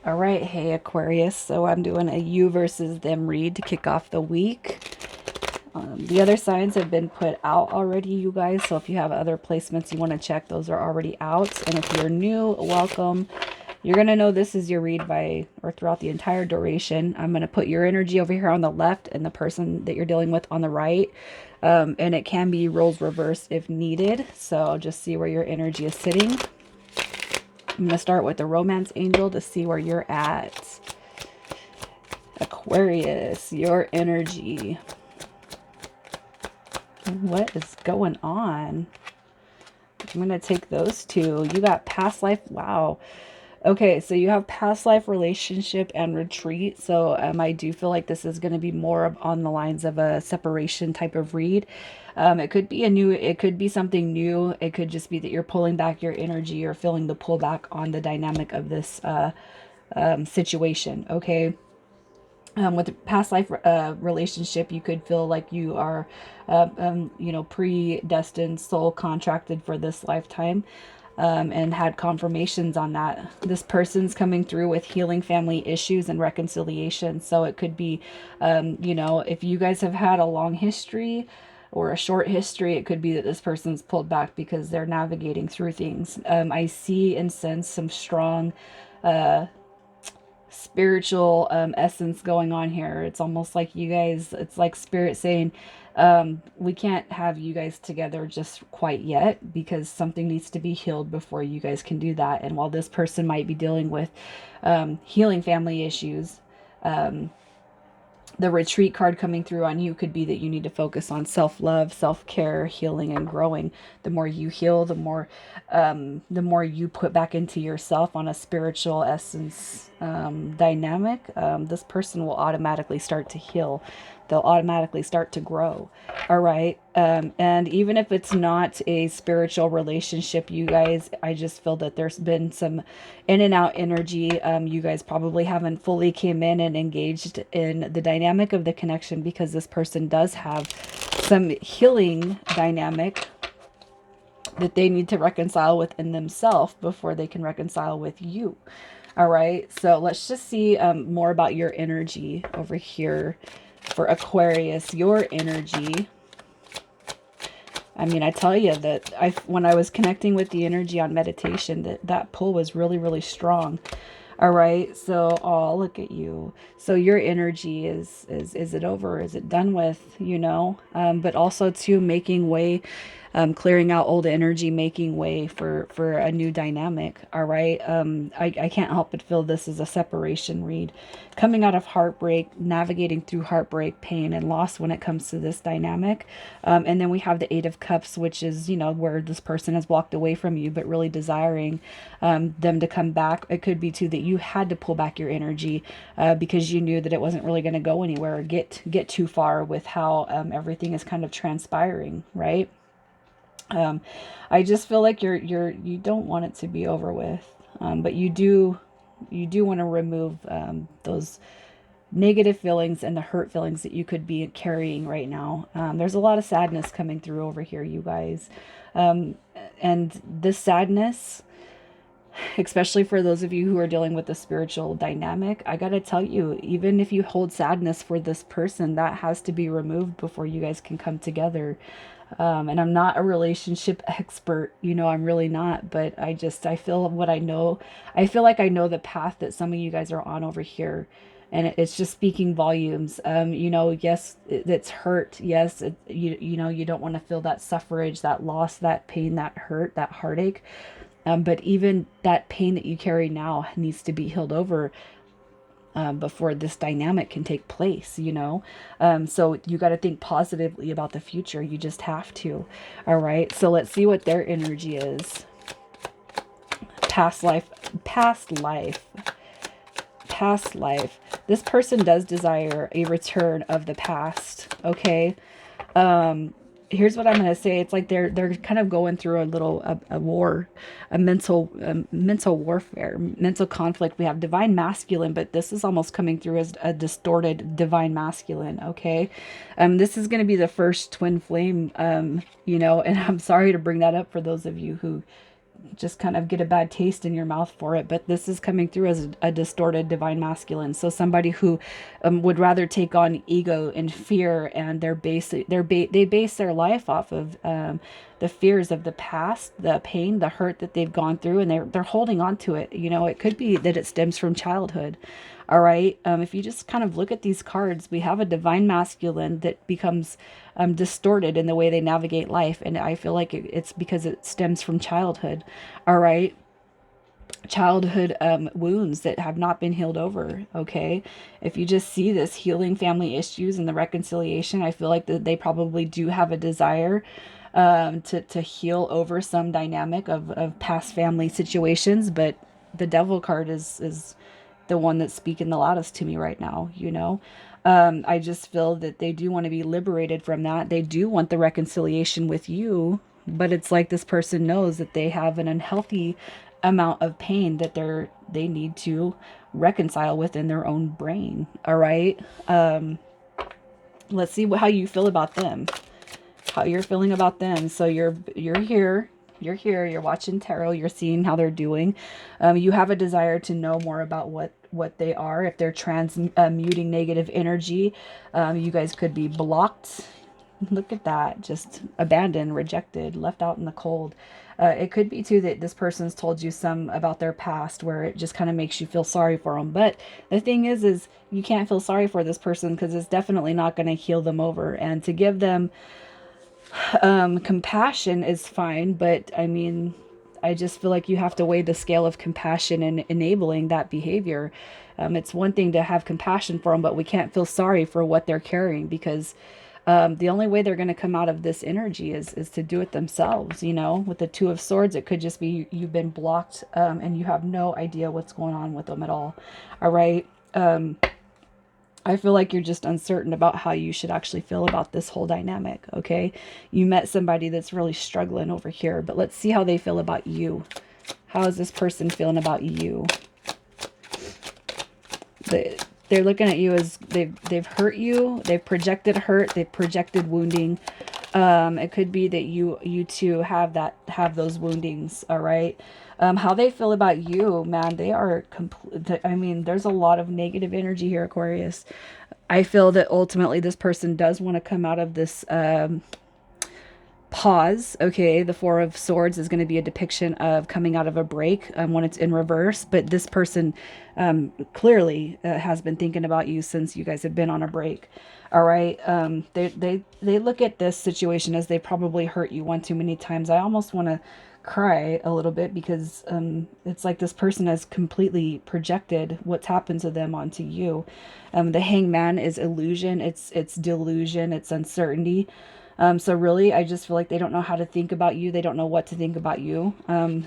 All right, hey Aquarius. So I'm doing a you versus them read to kick off the week. The other signs have been put out already, you guys. So if you have other placements you want to check, those are already out. And if you're new, welcome. You're going to know this is your read by or throughout the entire duration. I'm going to put your energy over here on the left and the person that you're dealing with on the right. And it can be roles reversed if needed. So just see where your energy is sitting. I'm going to start with the romance angel to see where you're at. Aquarius, your energy. What is going on? I'm going to take those two. You got past life. Wow. Okay, so you have past life, relationship, and retreat. So I do feel like this is going to be more on the lines of a separation type of read. It could be it could be something new. It could just be that you're pulling back your energy or feeling the pullback on the dynamic of this situation. Okay. With past life relationship, you could feel like you are, predestined, soul contracted for this lifetime, and had confirmations on that. This person's coming through with healing family issues and reconciliation. So it could be, if you guys have had a long history or a short history, it could be that this person's pulled back because they're navigating through things. I see and sense some strong spiritual essence going on here. It's almost like you guys, it's like spirit saying, we can't have you guys together just quite yet because something needs to be healed before you guys can do that. And while this person might be dealing with healing family issues, the retreat card coming through on you could be that you need to focus on self-love, self-care, healing, and growing. The more you heal, the more you put back into yourself on a spiritual essence dynamic. This person will automatically start to heal. They'll automatically start to grow. All right. And even if it's not a spiritual relationship, you guys, I just feel that there's been some in and out energy. You guys probably haven't fully came in and engaged in the dynamic of the connection because this person does have some healing dynamic that they need to reconcile within themselves before they can reconcile with you. All right. So let's just see more about your energy over here. For Aquarius, your energy. I mean, I tell you that when I was connecting with the energy on meditation, that pull was really, really strong. All right. So, oh, look at you. So your energy is it over? Is it done with, but also to making way, clearing out old energy, making way for a new dynamic. All right. I can't help but feel this is a separation read coming out of heartbreak, navigating through heartbreak, pain, and loss when it comes to this dynamic. And then we have the Eight of Cups, which is, where this person has walked away from you, but really desiring them to come back. It could be too that you had to pull back your energy because you knew that it wasn't really going to go anywhere or get too far with how everything is kind of transpiring, right? I just feel like you don't want it to be over with, but you do want to remove those negative feelings and the hurt feelings that you could be carrying right now. There's a lot of sadness coming through over here, you guys, and this sadness, especially for those of you who are dealing with the spiritual dynamic, I gotta tell you, even if you hold sadness for this person, that has to be removed before you guys can come together. And I'm not a relationship expert, I'm really not, but I feel what I know. I feel like I know the path that some of you guys are on over here. And it's just speaking volumes. Yes, it's hurt. Yes, you don't want to feel that suffrage, that loss, that pain, that hurt, that heartache. But even that pain that you carry now needs to be healed over before this dynamic can take place. So you got to think positively about the future. You just have to. All right. So let's see what their energy is. Past life, past life, past life. This person does desire a return of the past. Okay. Here's what I'm going to say. It's like they're kind of going through a war, a mental warfare, mental conflict. We have divine masculine, but this is almost coming through as a distorted divine masculine. Okay. This is going to be the first twin flame, and I'm sorry to bring that up for those of you who just kind of get a bad taste in your mouth for it. But this is coming through as a distorted divine masculine. So somebody who would rather take on ego and fear, and they base their life off of the fears of the past, the pain, the hurt that they've gone through, and they're holding on to it. You know, it could be that it stems from childhood. All right. If you just kind of look at these cards, we have a divine masculine that becomes distorted in the way they navigate life. And I feel like it's because it stems from childhood. All right. Childhood wounds that have not been healed over. Okay. If you just see this healing family issues and the reconciliation, I feel like that they probably do have a desire to heal over some dynamic of past family situations. But the devil card is the one that's speaking the loudest to me right now, you know. I just feel that they do want to be liberated from that. They do want the reconciliation with you, but it's like this person knows that they have an unhealthy amount of pain that they need to reconcile within their own brain. All right. Let's see how you feel about them. How you're feeling about them. So you're here. You're watching tarot, you're seeing how they're doing. You have a desire to know more about what they are. If they're transmuting negative energy, you guys could be blocked. Look at that, just abandoned, rejected, left out in the cold. It could be too that this person's told you some about their past where it just kind of makes you feel sorry for them. But the thing is you can't feel sorry for this person because it's definitely not going to heal them over. And to give them compassion is fine, but I mean, I just feel like you have to weigh the scale of compassion and enabling that behavior. It's one thing to have compassion for them, but we can't feel sorry for what they're carrying, because the only way they're going to come out of this energy is to do it themselves. You know, with the Two of Swords, it could just be you've been blocked and you have no idea what's going on with them at all. All right. I feel like you're just uncertain about how you should actually feel about this whole dynamic, okay? You met somebody that's really struggling over here, but let's see how they feel about you. How is this person feeling about you? They're looking at you as they've hurt you, they've projected hurt, they've projected wounding. It could be that you two have those woundings, all right? How they feel about you, man, they are complete. I mean, there's a lot of negative energy here, Aquarius. I feel that ultimately this person does want to come out of this pause. Okay, the Four of Swords is going to be a depiction of coming out of a break when it's in reverse, but this person clearly has been thinking about you since you guys have been on a break. All right. They look at this situation as they probably hurt you one too many times. I almost want to cry a little bit because it's like this person has completely projected what's happened to them onto you. The Hangman is illusion, it's delusion, it's uncertainty. So really, I just feel like they don't know how to think about you. They don't know what to think about you.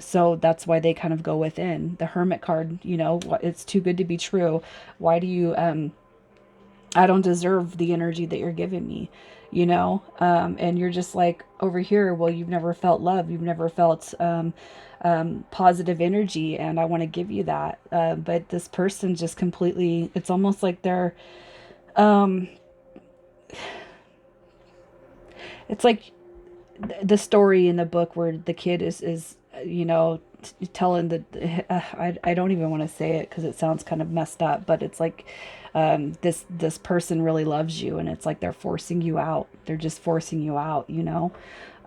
So that's why they kind of go within. The Hermit card, you know, it's too good to be true. Why do you, I don't deserve the energy that you're giving me, you know? And you're just like over here, well, you've never felt love. You've never felt positive energy. And I want to give you that. But this person just completely, it's almost like they're, it's like the story in the book where the kid is you know, telling the I don't even want to say it because it sounds kind of messed up, but it's like this person really loves you, and it's like they're forcing you out. They're just forcing you out, you know.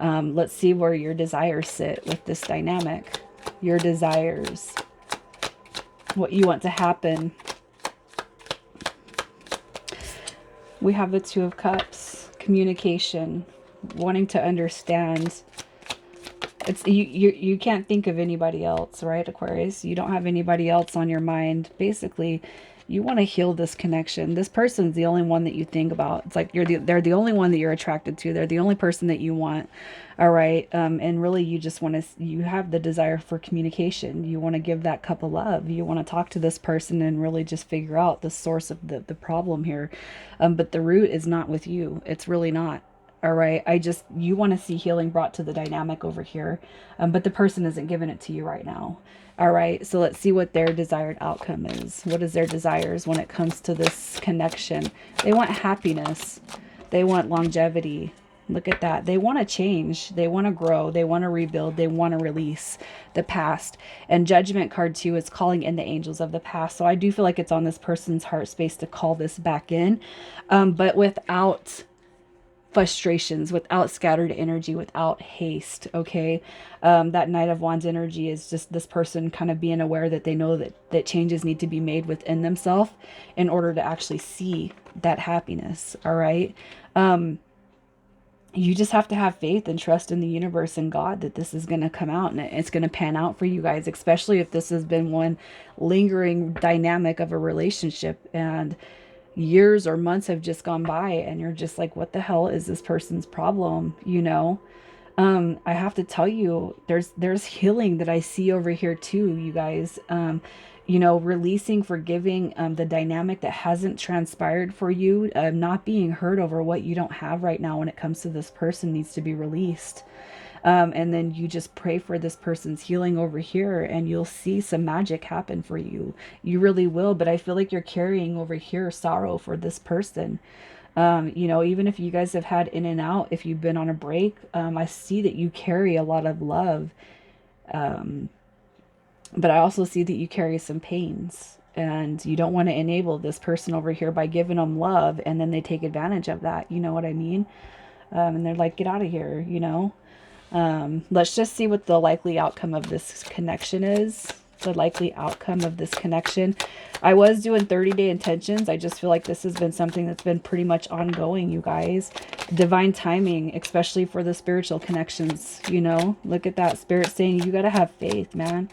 Let's see where your desires sit with this dynamic. Your desires, what you want to happen. We have the Two of Cups, communication, wanting to understand. It's you can't think of anybody else, right, Aquarius? You don't have anybody else on your mind. Basically, you want to heal this connection. This person's the only one that you think about. It's like they're the only one that you're attracted to. They're the only person that you want. All right. And really you just want to, you have the desire for communication. You want to give that cup of love. You want to talk to this person and really just figure out the source of the problem here. But the root is not with you. It's really not. All right. You want to see healing brought to the dynamic over here. But the person isn't giving it to you right now. All right. So let's see what their desired outcome is. What is their desires when it comes to this connection? They want happiness. They want longevity. Look at that. They want to change. They want to grow. They want to rebuild. They want to release the past. And Judgment card too is calling in the angels of the past. So I do feel like it's on this person's heart space to call this back in, but without frustrations, without scattered energy, without haste. Okay. That Knight of Wands energy is just this person kind of being aware that they know that changes need to be made within themselves in order to actually see that happiness. All right. You just have to have faith and trust in the universe and God that this is going to come out and it's going to pan out for you guys, especially if this has been one lingering dynamic of a relationship and years or months have just gone by and you're just like, what the hell is this person's problem? I have to tell you, there's healing that I see over here too, you guys. Releasing, forgiving, the dynamic that hasn't transpired for you, not being hurt over what you don't have right now when it comes to this person needs to be released. And then you just pray for this person's healing over here and you'll see some magic happen for you. You really will. But I feel like you're carrying over here sorrow for this person. Even if you guys have had in and out, if you've been on a break, I see that you carry a lot of love. But I also see that you carry some pains and you don't want to enable this person over here by giving them love. And then they take advantage of that. You know what I mean? And they're like, get out of here, Let's just see what the likely outcome of this connection is. The likely outcome of this connection. I was doing 30-day intentions. I just feel like this has been something that's been pretty much ongoing, you guys. Divine timing, especially for the spiritual connections, Look at that. Spirit saying you got to have faith, man.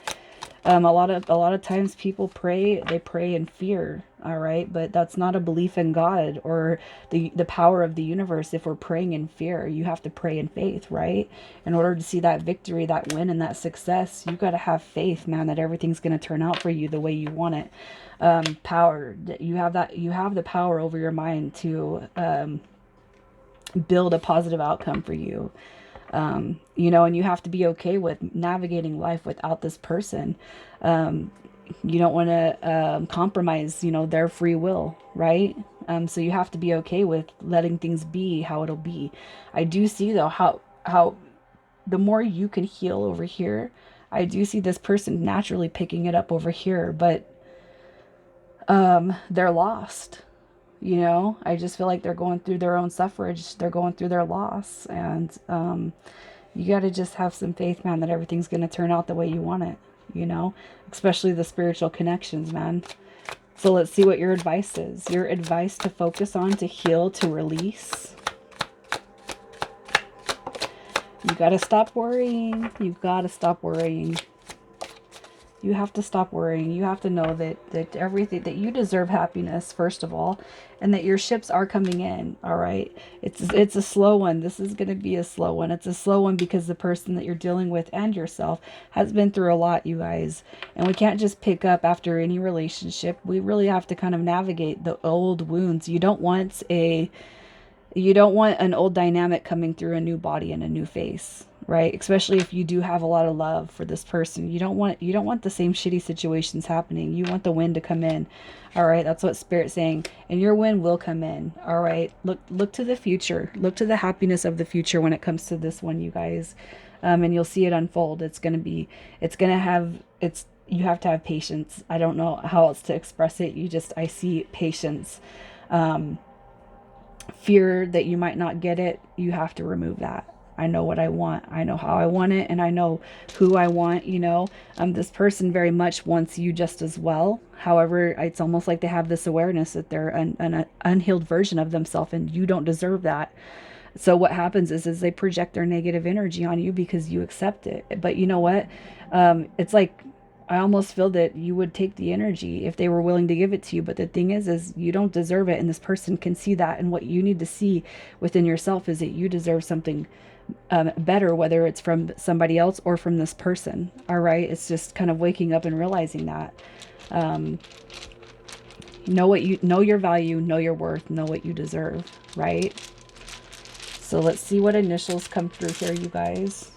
A lot of times people they pray in fear, all right? But that's not a belief in God or the power of the universe. If we're praying in fear, you have to pray in faith, right? In order to see that victory, that win, and that success, you got to have faith, man, that everything's going to turn out for you the way you want it. Power, you have the power over your mind to build a positive outcome for you. And you have to be okay with navigating life without this person. You don't want to compromise, their free will, right? So you have to be okay with letting things be how it'll be. I do see though how the more you can heal over here, I do see this person naturally picking it up over here, but they're lost. I just feel like they're going through their own suffrage. They're going through their loss. And you got to just have some faith, man, that everything's going to turn out the way you want it, especially the spiritual connections, man. So let's see what your advice is. Your advice to focus on, to heal, to release. You got to stop worrying. You've got to stop worrying. You have to stop worrying. You have to know that everything, that you deserve happiness, first of all, and that your ships are coming in. All right. It's a slow one. This is going to be a slow one. It's a slow one because the person that you're dealing with and yourself has been through a lot, you guys. And we can't just pick up after any relationship. We really have to kind of navigate the old wounds. You don't want an old dynamic coming through a new body and a new face, right? Especially if you do have a lot of love for this person. You don't want the same shitty situations happening. You want the wind to come in. All right, that's what Spirit's saying. And your wind will come in. All right. Look to the future. Look to the happiness of the future when it comes to this one, you guys. And you'll see it unfold. You have to have patience. I don't know how else to express it. I see patience. Fear that you might not get it, you have to remove that. I know what I want. I know how I want it, and I know who I want, this person very much wants you just as well. However, it's almost like they have this awareness that they're an unhealed version of themselves, and you don't deserve that. So what happens is they project their negative energy on you because you accept it. But you know what? It's like, I almost feel that you would take the energy if they were willing to give it to you. But the thing is you don't deserve it. And this person can see that. And what you need to see within yourself is that you deserve something better, whether it's from somebody else or from this person. All right. It's just kind of waking up and realizing that. Know your value, know your worth, know what you deserve. Right. So let's see what initials come through here, you guys.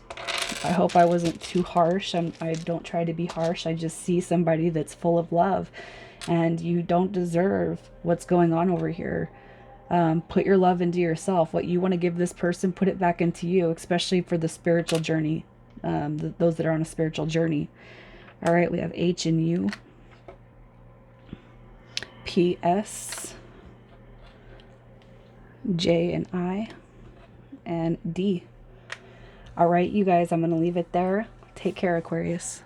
I hope I wasn't too harsh. I don't try to be harsh. I just see somebody that's full of love, and you don't deserve what's going on over here. Put your love into yourself. What you want to give this person, put it back into you, especially for the spiritual journey, those that are on a spiritual journey. All right, we have H and U, P, S, J and I, and D. All right, you guys, I'm going to leave it there. Take care, Aquarius.